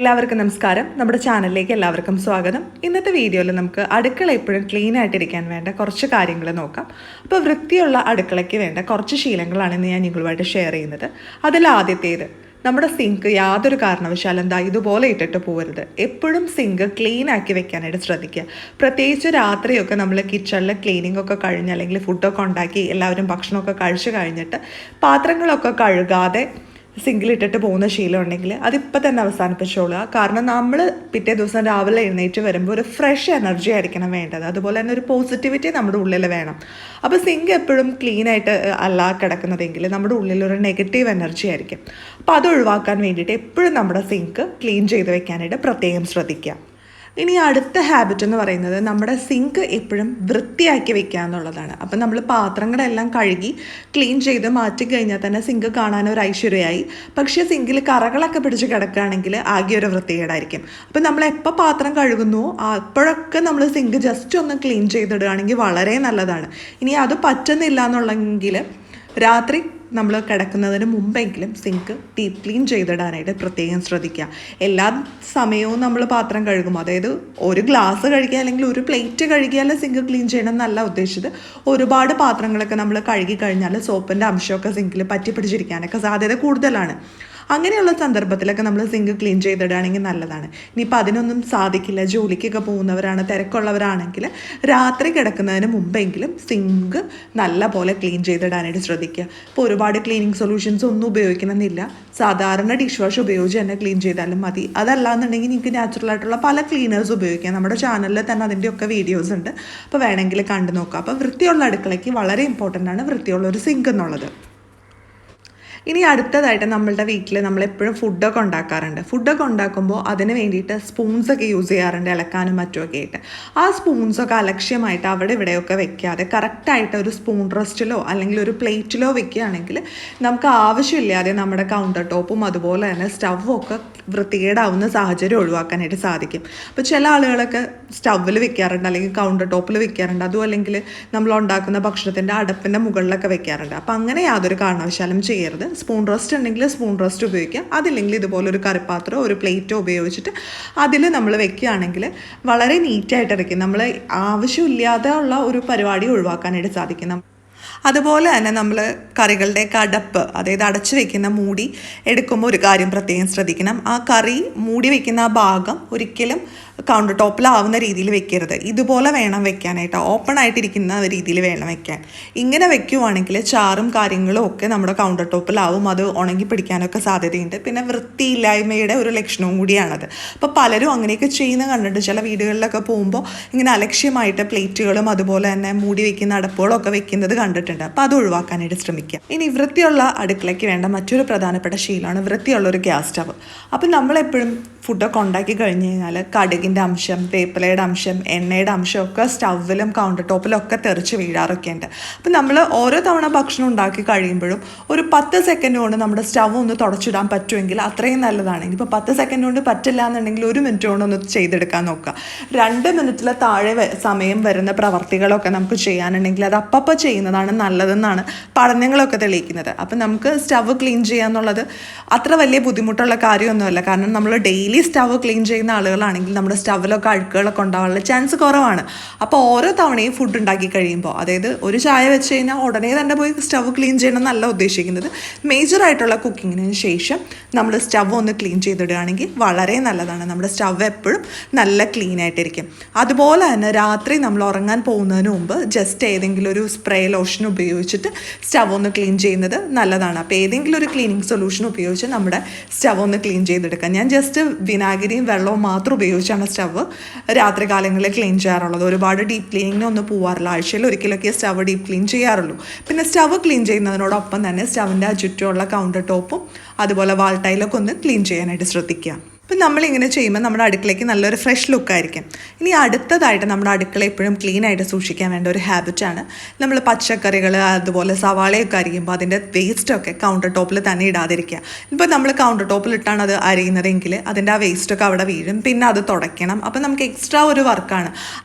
എല്ലാവർക്കും നമസ്കാരം. നമ്മുടെ ചാനലിലേക്ക് എല്ലാവർക്കും സ്വാഗതം. ഇന്നത്തെ വീഡിയോയിൽ നമുക്ക് അടുക്കള എപ്പോഴും ക്ലീൻ ആയിട്ടിരിക്കാൻ വേണ്ട കുറച്ച് കാര്യങ്ങൾ നോക്കാം. അപ്പോൾ വൃത്തിയുള്ള അടുക്കളയ്ക്ക് വേണ്ട കുറച്ച് ശീലങ്ങളാണ് ഇന്ന് ഞാൻ നിങ്ങളുമായിട്ട് ഷെയർ ചെയ്യുന്നത്. അതിൽ ആദ്യത്തേത്, നമ്മുടെ സിങ്ക് യാതൊരു കാരണവശാലും എന്താ ഇതുപോലെ ഇട്ടിട്ട് പോകരുത്. എപ്പോഴും സിങ്ക് ക്ലീൻ ആക്കി വെക്കാനായിട്ട് ശ്രദ്ധിക്കുക. പ്രത്യേകിച്ച് രാത്രിയൊക്കെ നമ്മൾ കിച്ചണിൽ ക്ലീനിങ് ഒക്കെ കഴിഞ്ഞ് അല്ലെങ്കിൽ ഫുഡൊക്കെ ഉണ്ടാക്കി എല്ലാവരും ഭക്ഷണമൊക്കെ കഴിച്ച് കഴിഞ്ഞിട്ട് പാത്രങ്ങളൊക്കെ കഴുകാതെ സിങ്കിലിട്ടിട്ട് പോകുന്ന ശീലം ഉണ്ടെങ്കിൽ അതിപ്പോൾ തന്നെ അവസാനിപ്പിച്ചോളുക. കാരണം നമ്മൾ പിറ്റേ ദിവസം രാവിലെ എഴുന്നേറ്റ് വരുമ്പോൾ ഒരു ഫ്രഷ് എനർജി ആയിരിക്കണം വേണ്ടത്. അതുപോലെ തന്നെ ഒരു പോസിറ്റിവിറ്റി നമ്മുടെ ഉള്ളിൽ വേണം. അപ്പോൾ സിങ്ക് എപ്പോഴും ക്ലീൻ ആയിട്ട് അല്ല കിടക്കുന്നതെങ്കിൽ നമ്മുടെ ഉള്ളിൽ ഒരു നെഗറ്റീവ് എനർജി ആയിരിക്കും. അപ്പോൾ അത് ഒഴിവാക്കാൻ വേണ്ടിയിട്ട് എപ്പോഴും നമ്മുടെ സിങ്ക് ക്ലീൻ ചെയ്ത് വെക്കാനായിട്ട് പ്രത്യേകം ശ്രദ്ധിക്കുക. ഇനി അടുത്ത ഹാബിറ്റ് എന്ന് പറയുന്നത് നമ്മുടെ സിങ്ക് എപ്പോഴും വൃത്തിയാക്കി വെക്കുക എന്നുള്ളതാണ്. അപ്പം നമ്മൾ പാത്രങ്ങളെല്ലാം കഴുകി ക്ലീൻ ചെയ്ത് മാറ്റി കഴിഞ്ഞാൽ തന്നെ സിങ്ക് കാണാനൊരു ഐശ്വര്യമായി. പക്ഷേ സിങ്കിൽ കറകളൊക്കെ പിടിച്ച് കിടക്കുകയാണെങ്കിൽ ആകെ ഒരു വൃത്തികേടായിരിക്കും. അപ്പം നമ്മൾ എപ്പോൾ പാത്രം കഴുകുന്നുവോ അപ്പോഴൊക്കെ നമ്മൾ സിങ്ക് ജസ്റ്റ് ഒന്ന് ക്ലീൻ ചെയ്തിടുകയാണെങ്കിൽ വളരെ നല്ലതാണ്. ഇനി അത് പറ്റുന്നില്ല എന്നുള്ളെങ്കിൽ രാത്രി നമ്മൾ കിടക്കുന്നതിന് മുമ്പെങ്കിലും സിങ്ക് ഡീപ്പ് ക്ലീൻ ചെയ്തിടാനായിട്ട് പ്രത്യേകം ശ്രദ്ധിക്കുക. എല്ലാ സമയവും നമ്മൾ പാത്രം കഴുകും, അതായത് ഒരു ഗ്ലാസ് കഴുകിയ അല്ലെങ്കിൽ ഒരു പ്ലേറ്റ് കഴുകിയാൽ സിങ്ക് ക്ലീൻ ചെയ്യണം എന്നല്ല ഉദ്ദേശിച്ചത്. ഒരുപാട് പാത്രങ്ങളൊക്കെ നമ്മൾ കഴുകി കഴിഞ്ഞാൽ സോപ്പിൻ്റെ അംശമൊക്കെ സിങ്കിൽ പറ്റി പിടിച്ചിരിക്കാനൊക്കെ സാധ്യത കൂടുതലാണ്. അങ്ങനെയുള്ള സന്ദർഭത്തിലൊക്കെ നമ്മൾ സിങ്ക് ക്ലീൻ ചെയ്തിടുകയാണെങ്കിൽ നല്ലതാണ്. ഇനിയിപ്പോൾ അതിനൊന്നും സാധിക്കില്ല, ജോലിക്കൊക്കെ പോകുന്നവരാണ്, തിരക്കുള്ളവരാണെങ്കിൽ രാത്രി കിടക്കുന്നതിന് മുമ്പെങ്കിലും സിങ്ക് നല്ല പോലെ ക്ലീൻ ചെയ്തിടാനായിട്ട് ശ്രദ്ധിക്കുക. ഇപ്പോൾ ഒരുപാട് ക്ലീനിങ് സൊല്യൂഷൻസ് ഒന്നും ഉപയോഗിക്കണമെന്നില്ല. സാധാരണ ഡിഷ് വാഷ് ഉപയോഗിച്ച് തന്നെ ക്ലീൻ ചെയ്താലും മതി. അതല്ല എന്നുണ്ടെങ്കിൽ നിങ്ങൾക്ക് നാച്ചുറൽ ആയിട്ടുള്ള പല ക്ലീനേഴ്സ് ഉപയോഗിക്കാം. നമ്മുടെ ചാനലിൽ തന്നെ അതിൻ്റെയൊക്കെ വീഡിയോസ് ഉണ്ട്, അപ്പോൾ വേണമെങ്കിൽ കണ്ടു നോക്കാം. അപ്പോൾ വൃത്തിയുള്ള അടുക്കളയ്ക്ക് വളരെ ഇമ്പോർട്ടൻ്റ് ആണ് വൃത്തിയുള്ള ഒരു സിങ്ക് എന്നുള്ളത്. ഇനി അടുത്തതായിട്ട് നമ്മളുടെ വീട്ടിൽ നമ്മളെപ്പോഴും ഫുഡൊക്കെ ഉണ്ടാക്കാറുണ്ട്. ഫുഡൊക്കെ ഉണ്ടാക്കുമ്പോൾ അതിന് വേണ്ടിയിട്ട് സ്പൂൺസൊക്കെ യൂസ് ചെയ്യാറുണ്ട്, ഇളക്കാനും മറ്റുമൊക്കെ ആയിട്ട്. ആ സ്പൂൺസൊക്കെ അലക്ഷ്യമായിട്ട് അവിടെ ഇവിടെയൊക്കെ വെക്കാതെ കറക്റ്റായിട്ട് ഒരു സ്പൂൺ റെസ്റ്റിലോ അല്ലെങ്കിൽ ഒരു പ്ലേറ്റിലോ വെക്കുകയാണെങ്കിൽ നമുക്ക് ആവശ്യമില്ലാതെ നമ്മുടെ കൗണ്ടർ ടോപ്പും അതുപോലെ തന്നെ സ്റ്റവും ഒക്കെ വൃത്തികേടാവുന്ന സാഹചര്യം ഒഴിവാക്കാനായിട്ട് സാധിക്കും. അപ്പോൾ ചില ആളുകളൊക്കെ സ്റ്റൗവിൽ വെക്കാറുണ്ട് അല്ലെങ്കിൽ കൗണ്ടർ ടോപ്പിൽ വെക്കാറുണ്ട്, അതും അല്ലെങ്കിൽ നമ്മൾ ഉണ്ടാക്കുന്ന ഭക്ഷണത്തിൻ്റെ അടപ്പിൻ്റെ മുകളിലൊക്കെ വെക്കാറുണ്ട്. അപ്പോൾ അങ്ങനെ യാതൊരു കാരണവശാലും ചെയ്യരുത്. സ്പൂൺ റെസ്റ്റ് ഉണ്ടെങ്കിൽ സ്പൂൺ റെസ്റ്റ് ഉപയോഗിക്കുക, അതില്ലെങ്കിൽ ഇതുപോലൊരു കറിപ്പാത്രമോ ഒരു പ്ലേറ്റോ ഉപയോഗിച്ചിട്ട് അതിൽ നമ്മൾ വെക്കുകയാണെങ്കിൽ വളരെ നീറ്റായിട്ടിരിക്കും. നമ്മൾ ആവശ്യമില്ലാതെ ഉള്ള ഒരു പരിപാടി ഒഴിവാക്കാനായിട്ട് സാധിക്കും. അതുപോലെ തന്നെ നമ്മൾ കറികളുടെയൊക്കെ അടപ്പ്, അതായത് അടച്ചു വെക്കുന്ന മൂടി എടുക്കുമ്പോൾ ഒരു കാര്യം പ്രത്യേകം ശ്രദ്ധിക്കണം. ആ കറി മൂടി വെക്കുന്ന ആ ഭാഗം ഒരിക്കലും കൗണ്ടർ ടോപ്പിലാവുന്ന രീതിയിൽ വെക്കരുത്. ഇതുപോലെ വേണം വെക്കാനായിട്ട്, ഓപ്പൺ ആയിട്ടിരിക്കുന്ന രീതിയിൽ വേണം വെക്കാൻ. ഇങ്ങനെ വെക്കുവാണെങ്കിൽ ചാറും കാര്യങ്ങളും ഒക്കെ നമ്മുടെ കൗണ്ടർ ടോപ്പിലാവും, അത് ഉണങ്ങി പിടിക്കാനൊക്കെ സാധ്യതയുണ്ട്. പിന്നെ വൃത്തിയില്ലായ്മയുടെ ഒരു ലക്ഷണവും കൂടിയാണത്. അപ്പോൾ പലരും അങ്ങനെയൊക്കെ ചെയ്യുന്ന കണ്ടിട്ട് ചില വീടുകളിലൊക്കെ പോകുമ്പോൾ ഇങ്ങനെ അലക്ഷ്യമായിട്ട് പ്ലേറ്റുകളും അതുപോലെ തന്നെ മൂടി വെക്കുന്ന അടപ്പുകളും ഒക്കെ വെക്കുന്നത് കണ്ടിട്ടുണ്ട്. അപ്പോൾ അത് ഒഴിവാക്കാനായിട്ട് ശ്രമിക്കുക. ഇനി വൃത്തിയുള്ള അടുക്കളയ്ക്ക് വേണ്ട മറ്റൊരു പ്രധാനപ്പെട്ട ശീലമാണ് വൃത്തിയുള്ള ഒരു ഗ്യാസ് സ്റ്റവ്. അപ്പം നമ്മളെപ്പോഴും ഫുഡൊക്കെ ഉണ്ടാക്കി കഴിഞ്ഞ് കഴിഞ്ഞാൽ കടുകിൻ്റെ അംശം, വേപ്പിലയുടെ അംശം, എണ്ണയുടെ അംശമൊക്കെ സ്റ്റൗവിലും കൗണ്ടർ ടോപ്പിലും ഒക്കെ തെറിച്ച് വീഴാറൊക്കെ ഉണ്ട്. അപ്പം നമ്മൾ ഓരോ തവണ ഭക്ഷണം ഉണ്ടാക്കി കഴിയുമ്പോഴും ഒരു 10 സെക്കൻഡ് കൊണ്ട് നമ്മുടെ സ്റ്റവ് ഒന്ന് തുടച്ചിടാൻ പറ്റുമെങ്കിൽ അത്രയും നല്ലതാണ്. ഇനിയിപ്പോൾ 10 സെക്കൻഡ് കൊണ്ട് പറ്റില്ല എന്നുണ്ടെങ്കിൽ 1 മിനിറ്റ് കൊണ്ട് ഒന്ന് ചെയ്തെടുക്കാൻ നോക്കുക. 2 മിനിറ്റിൽ താഴെ സമയം വരുന്ന പ്രവർത്തികളൊക്കെ നമുക്ക് ചെയ്യാനുണ്ടെങ്കിൽ അത് അപ്പം ചെയ്യുന്നതാണ് നല്ലതെന്നാണ് പഠനങ്ങളൊക്കെ തെളിയിക്കുന്നത്. അപ്പം നമുക്ക് സ്റ്റവ് ക്ലീൻ ചെയ്യുക എന്നുള്ളത് അത്ര വലിയ ബുദ്ധിമുട്ടുള്ള കാര്യമൊന്നുമല്ല. കാരണം നമ്മൾ ഡെയിലി സ്റ്റവ് ക്ലീൻ ചെയ്യുന്ന ആളുകളാണെങ്കിൽ നമ്മുടെ സ്റ്റവിലൊക്കെ അഴുക്കുകളൊക്കെ ഉണ്ടാവാനുള്ള ചാൻസ് കുറവാണ്. അപ്പോൾ ഓരോ തവണയും ഫുഡ് ഉണ്ടാക്കി കഴിയുമ്പോൾ, അതായത് ഒരു ചായ വെച്ച് കഴിഞ്ഞാൽ ഉടനെ തന്നെ പോയി സ്റ്റവ് ക്ലീൻ ചെയ്യണം എന്നല്ല ഉദ്ദേശിക്കുന്നത്. മേജറായിട്ടുള്ള കുക്കിങ്ങിന് ശേഷം നമ്മൾ സ്റ്റവ് ഒന്ന് ക്ലീൻ ചെയ്തിടുകയാണെങ്കിൽ വളരെ നല്ലതാണ്. നമ്മുടെ സ്റ്റവ് എപ്പോഴും നല്ല ക്ലീൻ ആയിട്ടിരിക്കും. അതുപോലെ തന്നെ രാത്രി നമ്മൾ ഉറങ്ങാൻ പോകുന്നതിന് മുമ്പ് ജസ്റ്റ് ഏതെങ്കിലും ഒരു സ്പ്രേ ലോഷൻ ഉപയോഗിച്ചിട്ട് സ്റ്റവ് ഒന്ന് ക്ലീൻ ചെയ്യുന്നത് നല്ലതാണ്. അപ്പോൾ ഏതെങ്കിലും ഒരു ക്ലീനിങ് സൊല്യൂഷൻ ഉപയോഗിച്ച് നമ്മുടെ സ്റ്റവ് ഒന്ന് ക്ലീൻ ചെയ്തെടുക്കാം. ഞാൻ ജസ്റ്റ് വിനാഗിരിയും വെള്ളവും മാത്രം ഉപയോഗിച്ചാണ് സ്റ്റവ് രാത്രി കാലങ്ങളിൽ ക്ലീൻ ചെയ്യാറുള്ളത്. ഒരുപാട് ഡീപ്പ് ക്ലീനിങ്ങിനൊന്നും പോകാറില്ല. ആഴ്ചയിൽ ഒരിക്കലൊക്കെ സ്റ്റവ് ഡീപ്പ് ക്ലീൻ ചെയ്യാറുള്ളൂ. പിന്നെ സ്റ്റവ് ക്ലീൻ ചെയ്യുന്നതിനോടൊപ്പം തന്നെ സ്റ്റവിൻ്റെ ചുറ്റുമുള്ള കൗണ്ടർ ടോപ്പും അതുപോലെ വാൾ ടൈലൊക്കെ ഒന്ന് ക്ലീൻ ചെയ്യാനായിട്ട് ശ്രദ്ധിക്കുക. അപ്പം നമ്മളിങ്ങനെ ചെയ്യുമ്പോൾ നമ്മുടെ അടുക്കളയ്ക്ക് നല്ലൊരു ഫ്രഷ് ലുക്കായിരിക്കും. ഇനി അടുത്തതായിട്ട് നമ്മുടെ അടുക്കള എപ്പോഴും ക്ലീൻ ആയിട്ട് സൂക്ഷിക്കാൻ വേണ്ട ഒരു ഹാബിറ്റാണ് നമ്മൾ പച്ചക്കറികൾ അതുപോലെ സവാളയൊക്കെ അരിയുമ്പോൾ അതിൻ്റെ വേസ്റ്റൊക്കെ കൗണ്ടർ ടോപ്പിൽ തന്നെ ഇടാതിരിക്കുക. ഇപ്പോൾ നമ്മൾ കൗണ്ടർ ടോപ്പിൽ ഇട്ടാണ് അത് അരിയുന്നതെങ്കിൽ അതിൻ്റെ ആ വേസ്റ്റൊക്കെ അവിടെ വീഴും, പിന്നെ അത് തുടയ്ക്കണം. അപ്പം നമുക്ക് എക്സ്ട്രാ ഒരു വർക്കാണ്.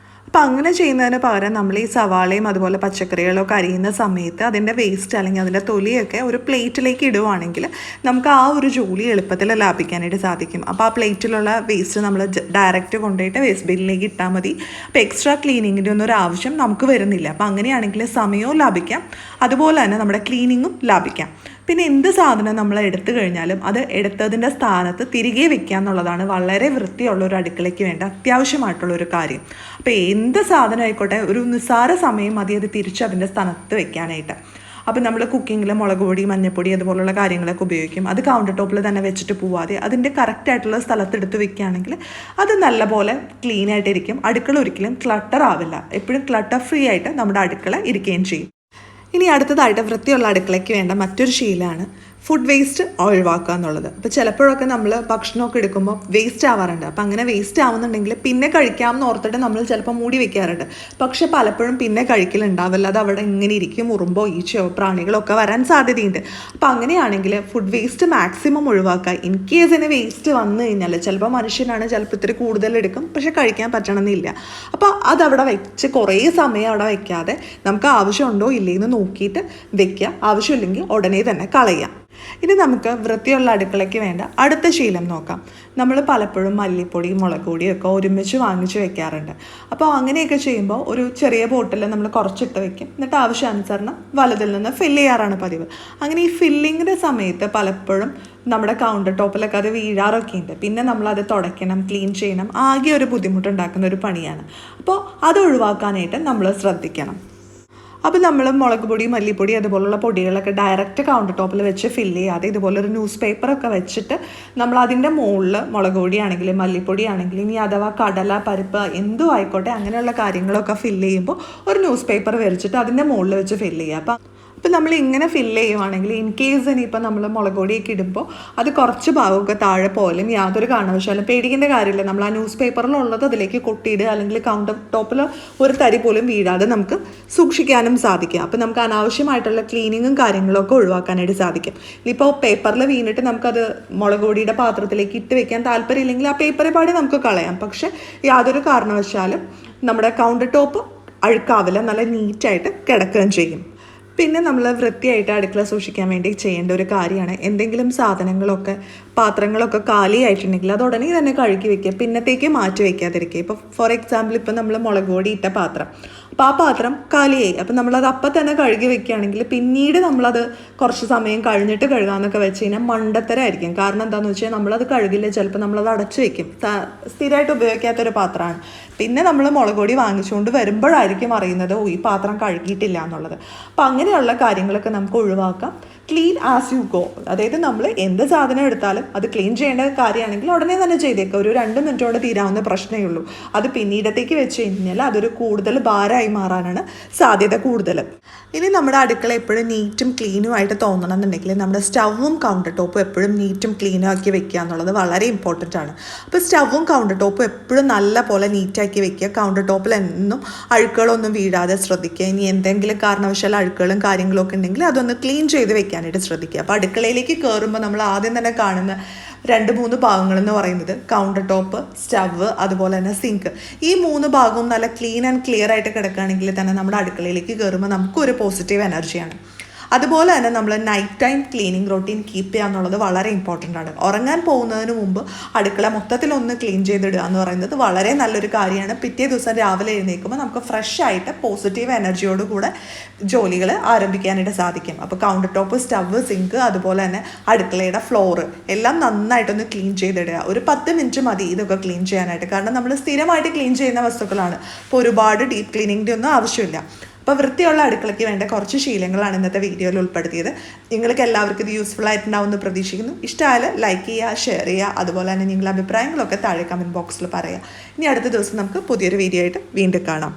അപ്പോൾ അങ്ങനെ ചെയ്യുന്നതിന് പകരം നമ്മൾ ഈ സവാളയും അതുപോലെ പച്ചക്കറികളൊക്കെ അരിയുന്ന സമയത്ത് അതിൻ്റെ വേസ്റ്റ് അല്ലെങ്കിൽ അതിൻ്റെ തൊലിയൊക്കെ ഒരു പ്ലേറ്റിലേക്ക് ഇടുവാണെങ്കിൽ നമുക്ക് ആ ഒരു ജോലി എളുപ്പത്തിൽ ലാഭിക്കാനായിട്ട് സാധിക്കും. അപ്പോൾ ആ പ്ലേറ്റിലുള്ള വേസ്റ്റ് നമ്മൾ ഡയറക്റ്റ് കൊണ്ടുപോയിട്ട് വേസ്റ്റ് ബിന്നിലേക്ക് ഇട്ടാൽ മതി. അപ്പോൾ എക്സ്ട്രാ ക്ലീനിങ്ങിൻ്റെ ഒന്നും ഒരു ആവശ്യം നമുക്ക് വരുന്നില്ല. അപ്പോൾ അങ്ങനെയാണെങ്കിൽ സമയവും ലാഭിക്കാം, അതുപോലെ തന്നെ നമ്മുടെ ക്ലീനിങ്ങും ലാഭിക്കാം. പിന്നെ എന്ത് സാധനം നമ്മൾ എടുത്തു കഴിഞ്ഞാലും അത് എടുത്തതിൻ്റെ സ്ഥാനത്ത് തിരികെ വെക്കുക എന്നുള്ളതാണ് വളരെ വൃത്തിയുള്ള ഒരു അടുക്കളയ്ക്ക് വേണ്ട അത്യാവശ്യമായിട്ടുള്ളൊരു കാര്യം. അപ്പോൾ എന്ത് സാധനം ആയിക്കോട്ടെ, ഒരു നിസ്സാര സമയം മതി അത് തിരിച്ച് അതിൻ്റെ സ്ഥാനത്ത് വെക്കാനായിട്ട്. അപ്പോൾ നമ്മൾ കുക്കിങ്ങിൽ മുളക് പൊടി, മഞ്ഞൾപ്പൊടി അതുപോലുള്ള കാര്യങ്ങളൊക്കെ ഉപയോഗിക്കും. അത് കൗണ്ടർ ടോപ്പിൽ തന്നെ വെച്ചിട്ട് പോവാതെ അതിൻ്റെ കറക്റ്റായിട്ടുള്ള സ്ഥലത്തെടുത്ത് വെക്കുകയാണെങ്കിൽ അത് നല്ലപോലെ ക്ലീൻ ആയിട്ടിരിക്കും. അടുക്കള ഒരിക്കലും ക്ലട്ടർ ആവില്ല. എപ്പോഴും ക്ലട്ടർ ഫ്രീ ആയിട്ട് നമ്മുടെ അടുക്കള ഇരിക്കുകയും ചെയ്യും. ഇനി അടുത്തതായിട്ട് വൃത്തിയുള്ള അടുക്കളയ്ക്ക് വേണ്ട മറ്റൊരു ശീലമാണ് ഫുഡ് വേസ്റ്റ് ഒഴിവാക്കുക എന്നുള്ളത്. അപ്പോൾ ചിലപ്പോഴൊക്കെ നമ്മൾ ഭക്ഷണമൊക്കെ എടുക്കുമ്പോൾ വേസ്റ്റ് ആവാറുണ്ട്. അപ്പോൾ അങ്ങനെ വേസ്റ്റ് ആവുന്നുണ്ടെങ്കിൽ പിന്നെ കഴിക്കാമെന്ന് ഓർത്തിട്ട് നമ്മൾ ചിലപ്പോൾ മൂടി വെക്കാറുണ്ട്. പക്ഷെ പലപ്പോഴും പിന്നെ കഴിക്കലുണ്ടാവില്ല. അത് അവിടെ ഇങ്ങനെ ഇരിക്കും, ഉറുമ്പോ ഈച്ചയോ പ്രാണികളൊക്കെ വരാൻ സാധ്യതയുണ്ട്. അപ്പോൾ അങ്ങനെയാണെങ്കിൽ ഫുഡ് വേസ്റ്റ് മാക്സിമം ഒഴിവാക്കുക. ഇൻ കേസിന് വേസ്റ്റ് വന്നു കഴിഞ്ഞാൽ ചിലപ്പോൾ മനുഷ്യനാണ്, ചിലപ്പോൾ ഇത്തിരി കൂടുതൽ എടുക്കും, പക്ഷെ കഴിക്കാൻ പറ്റണമെന്നില്ല. അപ്പോൾ അതവിടെ വെച്ച് കുറേ സമയം അവിടെ വെക്കാതെ നമുക്ക് ആവശ്യമുണ്ടോ ഇല്ലേന്ന് നോക്കിയിട്ട് വെക്കുക. ആവശ്യമില്ലെങ്കിൽ ഉടനെ തന്നെ കളയാം. ഇനി നമുക്ക് വൃത്തിയുള്ള അടുക്കളയ്ക്ക് വേണ്ട അടുത്ത ശീലം നോക്കാം. നമ്മൾ പലപ്പോഴും മല്ലിപ്പൊടി, മുളക് പൊടിയൊക്കെ ഒരുമിച്ച് വാങ്ങിച്ച് വെക്കാറുണ്ട്. അപ്പോൾ അങ്ങനെയൊക്കെ ചെയ്യുമ്പോൾ ഒരു ചെറിയ ബോട്ടിൽ നമ്മൾ കുറച്ചിട്ട് വെക്കും, എന്നിട്ട് ആവശ്യാനുസരണം വലുതിൽ നിന്ന് ഫില്ല് ചെയ്യാറാണ് പതിവ്. അങ്ങനെ ഈ ഫില്ലിങ്ങിൻ്റെ സമയത്ത് പലപ്പോഴും നമ്മുടെ കൗണ്ടർ ടോപ്പിലൊക്കെ അത് വീഴാറൊക്കെ ഉണ്ട്. പിന്നെ നമ്മളത് തുടയ്ക്കണം, ക്ലീൻ ചെയ്യണം, ആകെ ഒരു ബുദ്ധിമുട്ടുണ്ടാക്കുന്ന ഒരു പണിയാണ്. അപ്പോൾ അത് ഒഴിവാക്കാനായിട്ട് നമ്മൾ ശ്രദ്ധിക്കണം. അപ്പോൾ നമ്മൾ മുളക് പൊടി, മല്ലിപ്പൊടി അതുപോലുള്ള പൊടികളൊക്കെ ഡയറക്റ്റ് കൗണ്ടർ ടോപ്പിൽ വെച്ച് ഫില്ല് ചെയ്യാതെ ഇതുപോലൊരു ന്യൂസ് പേപ്പറൊക്കെ വെച്ചിട്ട് നമ്മൾ അതിൻ്റെ മുകളിൽ മുളക് പൊടിയാണെങ്കിലും മല്ലിപ്പൊടി ആണെങ്കിലും ഇനി അഥവാ കടല, പരിപ്പ് എന്തും ആയിക്കോട്ടെ അങ്ങനെയുള്ള കാര്യങ്ങളൊക്കെ ഫില്ല് ചെയ്യുമ്പോൾ ഒരു ന്യൂസ് പേപ്പർ വരച്ചിട്ട് അതിൻ്റെ മുകളിൽ വെച്ച് ഫില്ല് ചെയ്യുക. അപ്പോൾ നമ്മൾ ഇങ്ങനെ ഫില്ല് ചെയ്യുവാണെങ്കിൽ ഇൻ കേസ് ഇനിയിപ്പോൾ നമ്മൾ മുളക് പൊടിയൊക്കെ ഇടുമ്പോൾ അത് കുറച്ച് ഭാഗമൊക്കെ താഴെ പോലും യാതൊരു കാരണവശാലും പേടിക്കേണ്ട കാര്യമില്ല. നമ്മൾ ആ ന്യൂസ് പേപ്പറിലുള്ളത് അതിലേക്ക് കൊട്ടിയിടുക, അല്ലെങ്കിൽ കൗണ്ടർ ടോപ്പിൽ ഒരു തരി പോലും വീഴാതെ നമുക്ക് സൂക്ഷിക്കാനും സാധിക്കും. അപ്പോൾ നമുക്ക് അനാവശ്യമായിട്ടുള്ള ക്ലീനിങ്ങും കാര്യങ്ങളൊക്കെ ഒഴിവാക്കാനായിട്ട് സാധിക്കും. ഇനിയിപ്പോൾ പേപ്പറിൽ വീണിട്ട് നമുക്കത് മുളക് പൊടിയുടെ പാത്രത്തിലേക്ക് ഇട്ട് വെക്കാൻ താല്പര്യമില്ലെങ്കിൽ ആ പേപ്പറെ പാടി നമുക്ക് കളയാം. പക്ഷേ യാതൊരു കാരണവശാലും നമ്മുടെ കൗണ്ടർ ടോപ്പ് അഴുക്കാവില്ല, നല്ല നീറ്റായിട്ട് കിടക്കുകയും ചെയ്യും. പിന്നെ നമ്മൾ വൃത്തിയായിട്ട് അടുക്കള സൂക്ഷിക്കാൻ വേണ്ടി ചെയ്യേണ്ട ഒരു കാര്യമാണ്, എന്തെങ്കിലും സാധനങ്ങളൊക്കെ പാത്രങ്ങളൊക്കെ കാലിയായിട്ടുണ്ടെങ്കിൽ അത് ഉടനെ തന്നെ കഴുകി വെക്കുക, പിന്നത്തേക്ക് മാറ്റി വയ്ക്കാതിരിക്കുക. ഇപ്പോൾ ഫോർ എക്സാമ്പിൾ ഇപ്പോൾ നമ്മൾ മുളക് പൊടി ഇട്ട പാത്രം, അപ്പോൾ ആ പാത്രം കാലിയായി, അപ്പോൾ നമ്മളത് അപ്പം തന്നെ കഴുകി വെക്കുകയാണെങ്കിൽ പിന്നീട് നമ്മളത് കുറച്ച് സമയം കഴിഞ്ഞിട്ട് കഴുകാമെന്നൊക്കെ വെച്ച് കഴിഞ്ഞാൽ മണ്ടത്തരമായിരിക്കും. കാരണം എന്താണെന്ന് വെച്ചാൽ നമ്മളത് കഴുകില്ല, ചിലപ്പോൾ നമ്മളത് അടച്ചു വെക്കും. സ്ഥിരമായിട്ട് ഉപയോഗിക്കാത്തൊരു പാത്രമാണ്. പിന്നെ നമ്മൾ മുളക് പൊടി വാങ്ങിച്ചുകൊണ്ട് വരുമ്പോഴായിരിക്കും അറിയുന്നത് ഈ പാത്രം കഴുകിയിട്ടില്ല എന്നുള്ളത്. അപ്പോൾ അങ്ങനെയുള്ള കാര്യങ്ങളൊക്കെ നമുക്ക് ഒഴിവാക്കാം. ക്ലീൻ ആസ് യു ഗോ, അതായത് നമ്മൾ എന്ത് സാധനം എടുത്താലും അത് ക്ലീൻ ചെയ്യേണ്ട കാര്യമാണെങ്കിൽ ഉടനെ തന്നെ ചെയ്തേക്കാം. ഒരു 2 മിനിറ്റോടെ തീരാവുന്ന പ്രശ്നമേ ഉള്ളൂ. അത് പിന്നീടത്തേക്ക് വെച്ച് കഴിഞ്ഞാൽ അതൊരു കൂടുതൽ ഭാരമായി മാറാനാണ് സാധ്യത കൂടുതൽ. ഇനി നമ്മുടെ അടുക്കള എപ്പോഴും നീറ്റും ക്ലീനും ആയിട്ട് തോന്നണം എന്നുണ്ടെങ്കിൽ നമ്മുടെ സ്റ്റൗവും കൗണ്ടർ ടോപ്പും എപ്പോഴും നീറ്റും ക്ലീനും ആക്കി വെക്കുക എന്നുള്ളത് വളരെ ഇമ്പോർട്ടൻ്റ് ആണ്. അപ്പോൾ സ്റ്റൗവും കൗണ്ടർ ടോപ്പും എപ്പോഴും നല്ല പോലെ നീറ്റാക്കി വെക്കുക. കൗണ്ടർ ടോപ്പിൽ എന്നും അഴുക്കുകളൊന്നും വീഴാതെ ശ്രദ്ധിക്കുക. ഇനി എന്തെങ്കിലും കാരണവശാൽ അഴുക്കുകളും കാര്യങ്ങളൊക്കെ ഉണ്ടെങ്കിൽ അതൊന്ന് ക്ലീൻ ചെയ്ത് വെക്കാനായിട്ട് ശ്രദ്ധിക്കുക. അപ്പോൾ അടുക്കളയിലേക്ക് കയറുമ്പോൾ നമ്മൾ ആദ്യം തന്നെ കാണുന്ന 2-3 ഭാഗങ്ങളെന്ന് പറയുന്നത് കൗണ്ടർ ടോപ്പ്, സ്റ്റവ്, അതുപോലെ തന്നെ സിങ്ക്. ഈ 3 ഭാഗവും നല്ല ക്ലീൻ ആൻഡ് ക്ലിയർ ആയിട്ട് കിടക്കുകയാണെങ്കിൽ തന്നെ നമ്മുടെ അടുക്കളയിലേക്ക് കയറുമ്പോൾ നമുക്കൊരു പോസിറ്റീവ് എനർജിയാണ്. അതുപോലെ തന്നെ നമ്മൾ night time cleaning routine keep ചെയ്യുക എന്നുള്ളത് വളരെ ഇമ്പോർട്ടൻ്റ് ആണ്. ഉറങ്ങാൻ പോകുന്നതിന് മുമ്പ് അടുക്കള മൊത്തത്തിലൊന്ന് ക്ലീൻ ചെയ്തിടുക എന്ന് പറയുന്നത് വളരെ നല്ലൊരു കാര്യമാണ്. പിറ്റേ ദിവസം രാവിലെ എഴുന്നേൽക്കുമ്പോൾ നമുക്ക് ഫ്രഷ് ആയിട്ട് പോസിറ്റീവ് എനർജിയോടുകൂടെ ജോലികൾ ആരംഭിക്കാനായിട്ട് സാധിക്കും. അപ്പോൾ കൗണ്ടർ ടോപ്പ്, സ്റ്റവ്, സിങ്ക്, അതുപോലെ തന്നെ അടുക്കളയുടെ ഫ്ലോറ് എല്ലാം നന്നായിട്ടൊന്ന് ക്ലീൻ ചെയ്തിടുക. ഒരു 10 മിനിറ്റ് മതി ഇതൊക്കെ ക്ലീൻ ചെയ്യാനായിട്ട്. കാരണം നമ്മൾ സ്ഥിരമായിട്ട് ക്ലീൻ ചെയ്യുന്ന വസ്തുക്കളാണ്. അപ്പോൾ ഒരുപാട് ഡീപ്പ് ക്ലീനിങ്ങിൻ്റെ ഒന്നും ആവശ്യമില്ല. അപ്പോൾ വൃത്തിയുള്ള അടുക്കളയ്ക്ക് വേണ്ട കുറച്ച് ശീലങ്ങളാണ് ഇന്നത്തെ വീഡിയോയിൽ ഉൾപ്പെടുത്തിയത്. നിങ്ങൾക്ക് എല്ലാവർക്കും ഇത് യൂസ്ഫുൾ ആയിട്ടുണ്ടാവുമെന്ന് പ്രതീക്ഷിക്കുന്നു. ഇഷ്ടമായാൽ ലൈക്ക് ചെയ്യുക, ഷെയർ ചെയ്യുക, അതുപോലെ തന്നെ നിങ്ങളുടെ അഭിപ്രായങ്ങളൊക്കെ താഴെ കമൻറ്റ് ബോക്സിൽ പറയുക. ഇനി അടുത്ത ദിവസം നമുക്ക് പുതിയൊരു വീഡിയോ ആയിട്ട് വീണ്ടും കാണാം.